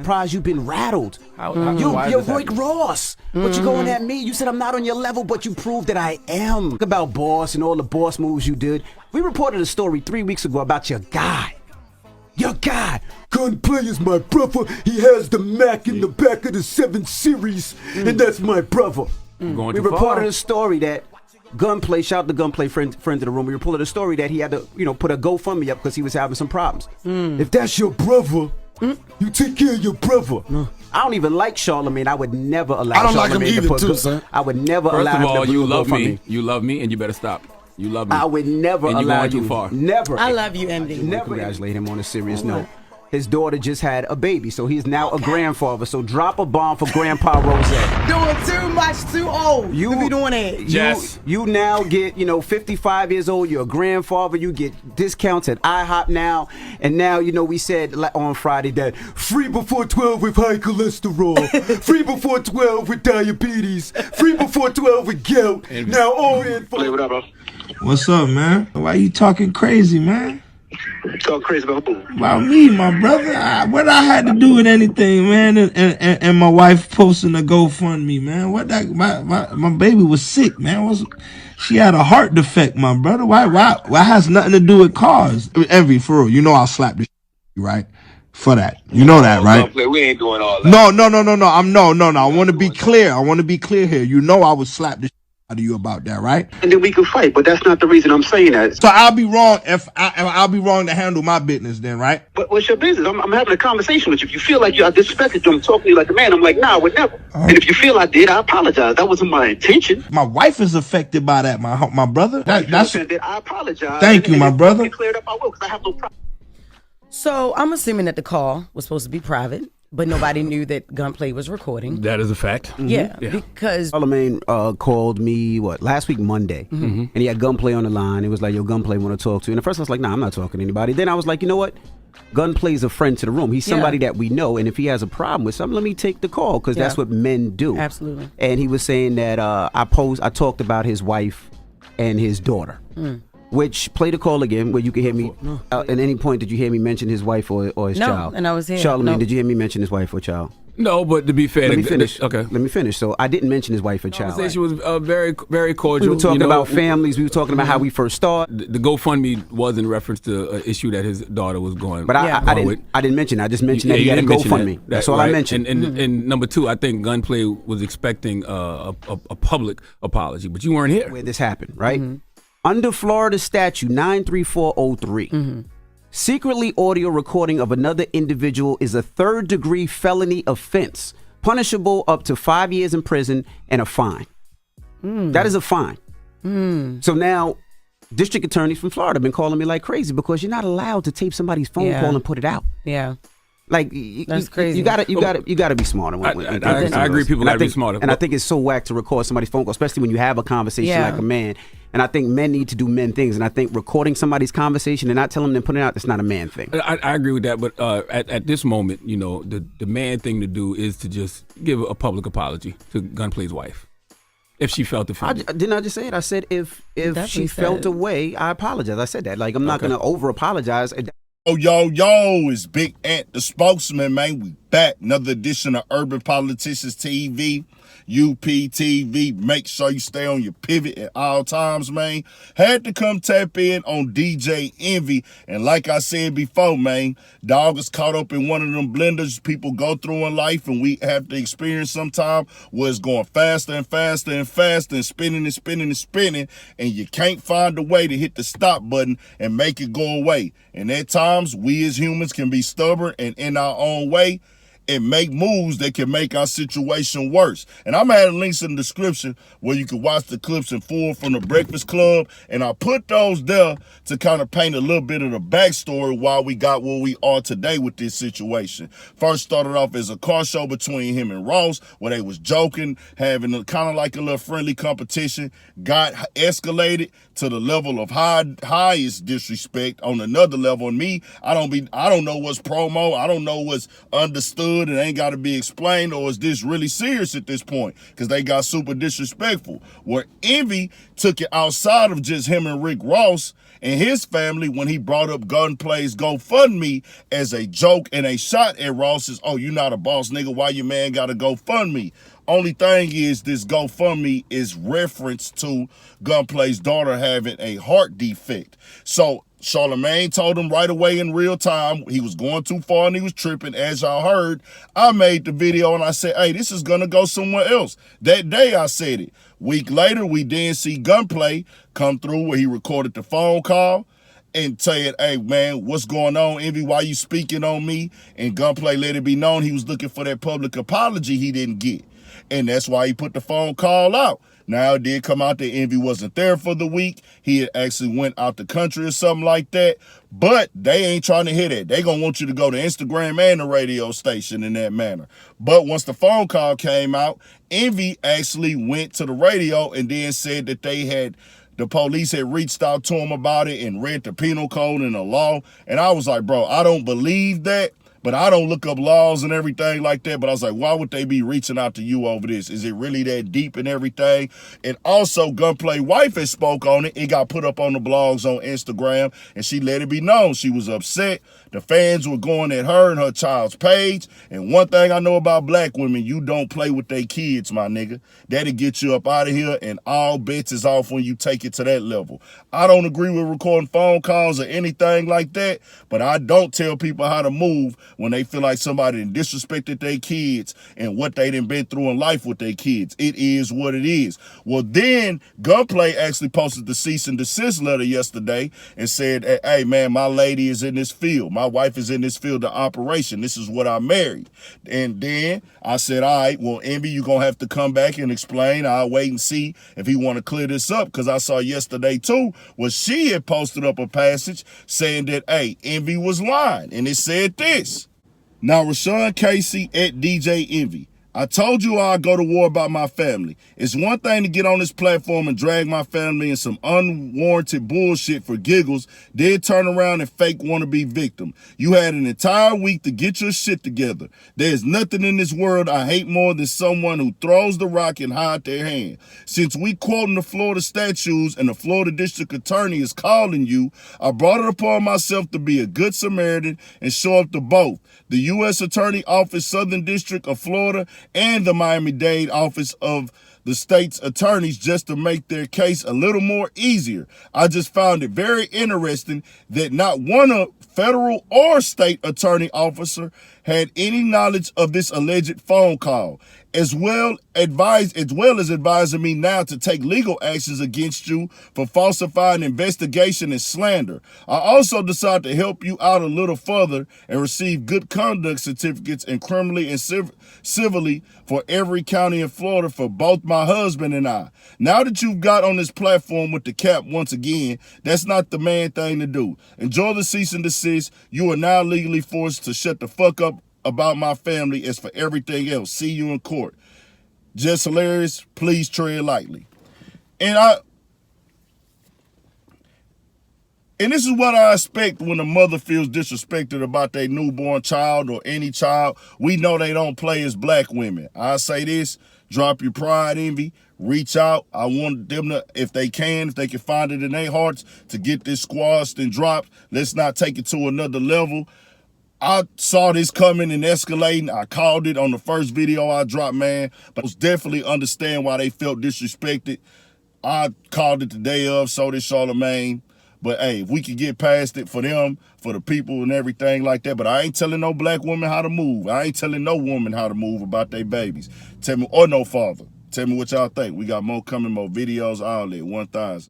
surprised you've been rattled. You're Rick Ross. But you're going at me. You said I'm not on your level, but you proved that I am. Talk about boss and all the boss moves you did. We reported a story 3 weeks ago about your guy. Your guy. Gunplay is my brother. He has the Mac in the back of the 7 Series, and that's my brother. We reported a story that Gunplay, shout out to Gunplay, friend of the room. We reported a story that he had to, put a GoFundMe up because he was having some problems. If that's your brother, you take care of your brother. I don't even like Charlamagne. I would never allow. I don't Charlamagne like him either, too, son. I would never First allow of him all, to you do a love me. GoFundMe. You love me, and you better stop. You love me. I would never and allow you're going you. too far. Never. I love you, MD. Never congratulate him on a serious note. His daughter just had a baby, so he's now a grandfather. So drop a bomb for Grandpa Rose. Doing too much, too old. You be doing it. Yes. You now get, 55 years old. You're a grandfather. You get discounts at IHOP now. And now, we said on Friday that free before 12 with high cholesterol, free before 12 with diabetes, free before 12 with gout. Now all in for... What up, bro? What's up, man? Why you talking crazy, man? Talk crazy about who? About me, my brother. What I had to do with anything, man? And my wife posting a GoFundMe, man. My baby was sick, man. She had a heart defect, my brother. Why has nothing to do with cars? Envy, for real. I'll slap the shit, right? For that. You know that, right? We ain't doing all that. No. I want to be clear. I want to be clear here. I would slap the shit out of you about that, right? And then we can fight, but that's not the reason I'm saying that. So I'll be wrong if I'll be wrong to handle my business then, right? But what's your business? I'm having a conversation with you. If you feel like I disrespected you, I'm talking to you like a man. I'm like, nah, I would never. And if you feel I did, I apologize. That wasn't my intention. My wife is affected by that, my brother. That's that I apologize. Thank you, my brother. If you clear it up, I will, because I have no problem. So I'm assuming that the call was supposed to be private, but nobody knew that Gunplay was recording. That is a fact. Yeah, because Charlamagne called me last week Monday, and he had Gunplay on the line. It was like, yo, Gunplay want to talk to you. And at first I was like, nah, I'm not talking to anybody. Then I was like, you know what? Gunplay's a friend to the room. He's somebody that we know, and if he has a problem with something, let me take the call, because that's what men do. Absolutely. And he was saying that I talked about his wife and his daughter. Which, play the call again, where you can hear me. At any point, did you hear me mention his wife or his child? No, and I was here. Charlamagne, did you hear me mention his wife or child? No, but to be fair, let me finish. Okay, let me finish. So I didn't mention his wife or child. The conversation was very, very cordial. We were talking about families. We were talking about how we first started. The GoFundMe was in reference to an issue that his daughter was going. But I didn't mention. I just mentioned that he had a GoFundMe. That's all I mentioned. And number two, I think Gunplay was expecting a public apology, but you weren't here where this happened, right? Under Florida statute 93403, secretly audio recording of another individual is a third-degree felony offense, punishable up to 5 years in prison and a fine. That is a fine. So now, district attorneys from Florida have been calling me like crazy because you're not allowed to tape somebody's phone call and put it out. Yeah. Like that's crazy. You gotta be smarter. I agree. People gotta be smarter. And I think it's so whack to record somebody's phone call, especially when you have a conversation like a man. And I think men need to do men things. And I think recording somebody's conversation and not telling them to put it out, that's not a man thing. I agree with that. But at this moment, the man thing to do is to just give a public apology to Gunplay's wife. If she felt offended. Didn't I just say it? I said if she felt a way, I apologize. I said that. Like, I'm not going to over apologize. Oh, yo, it's Big Ant, the spokesman, man. We back. Another edition of Urban Politicians TV, UPTV. Make sure you stay on your pivot at all times, man. Had to come tap in on DJ Envy. And like I said before, man, dog is caught up in one of them blenders people go through in life, and we have to experience sometime where it's going faster and faster and faster and spinning and spinning and spinning, and you can't find a way to hit the stop button and make it go away. And at times, we as humans can be stubborn and in our own way and make moves that can make our situation worse. And I'm adding links in the description where you can watch the clips in full from the Breakfast Club. And I put those there to kind of paint a little bit of the backstory why we got where we are today with this situation. First started off as a car show between him and Ross, where they was joking, having kind of like a little friendly competition, got escalated to the level of highest disrespect on another level. And me, I don't know what's promo, I don't know what's understood, and ain't got to be explained, or is this really serious at this point? Because they got super disrespectful. Where Envy took it outside of just him and Rick Ross and his family when he brought up Gunplay's GoFundMe as a joke and a shot at Ross. Says, oh, you not a boss nigga, why your man got a GoFundMe? Only thing is this GoFundMe is reference to Gunplay's daughter having a heart defect. So Charlamagne told him right away in real time he was going too far and he was tripping. As y'all heard, I made the video and I said, hey, this is gonna go somewhere else. That day I said it. Week later, we then see Gunplay come through where he recorded the phone call and said, hey, man, what's going on, Envy? Why you speaking on me? And Gunplay let it be known he was looking for that public apology he didn't get. And that's why he put the phone call out. Now, it did come out that Envy wasn't there for the week. He had actually went out the country or something like that. But they ain't trying to hear that. They going to want you to go to Instagram and the radio station in that manner. But once the phone call came out, Envy actually went to the radio and then said that the police had reached out to him about it and read the penal code and the law. And I was like, bro, I don't believe that. But I don't look up laws and everything like that. But I was like, why would they be reaching out to you over this? Is it really that deep and everything? And also, Gunplay wife had spoke on it. It got put up on the blogs on Instagram. And she let it be known. She was upset. The fans were going at her and her child's page. And one thing I know about black women, you don't play with their kids, my nigga. That'll get you up out of here. And all bets is off when you take it to that level. I don't agree with recording phone calls or anything like that. But I don't tell people how to move when they feel like somebody done disrespected their kids and what they done been through in life with their kids. It is what it is. Well, then Gunplay actually posted the cease and desist letter yesterday and said, hey, man, my lady is in this field. My wife is in this field of operation. This is what I married. And then I said, all right, well, Envy, you're going to have to come back and explain. I'll wait and see if he want to clear this up, because I saw yesterday, too, where she had posted up a passage saying that, hey, Envy was lying. And it said this. Now, Rashawn Casey at DJ Envy. I told you I'd go to war about my family. It's one thing to get on this platform and drag my family in some unwarranted bullshit for giggles, then turn around and fake wannabe victim. You had an entire week to get your shit together. There's nothing in this world I hate more than someone who throws the rock and hide their hand. Since we quoting the Florida statutes and the Florida District Attorney is calling you, I brought it upon myself to be a good Samaritan and show up to both the U.S. Attorney Office, Southern District of Florida, and the Miami-Dade Office of the state's attorneys, just to make their case a little more easier. I just found it very interesting that not one federal or state attorney officer had any knowledge of this alleged phone call, as well as advising me now to take legal actions against you for falsifying investigation and slander. I also decided to help you out a little further and receive good conduct certificates and criminally and civilly for every county in Florida for both my husband and I. Now that you've got on this platform with the cap once again, that's not the man thing to do. Enjoy the cease and desist. You are now legally forced to shut the fuck up about my family. As for everything else, see you in court. Just hilarious. Please tread lightly. And this is what I expect when a mother feels disrespected about their newborn child or any child. We know they don't play as black women. I say this, drop your pride, Envy. Reach out. I want them to, if they can find it in their hearts, to get this squashed and dropped. Let's not take it to another level. I saw this coming and escalating. I called it on the first video I dropped, man. But I was definitely understand why they felt disrespected. I called it the day of, so did Charlamagne. But hey, if we could get past it for them, for the people and everything like that. But I ain't telling no black woman how to move. I ain't telling no woman how to move about their babies. Tell me, or no father. Tell me what y'all think. We got more coming, more videos, all that. 1,000.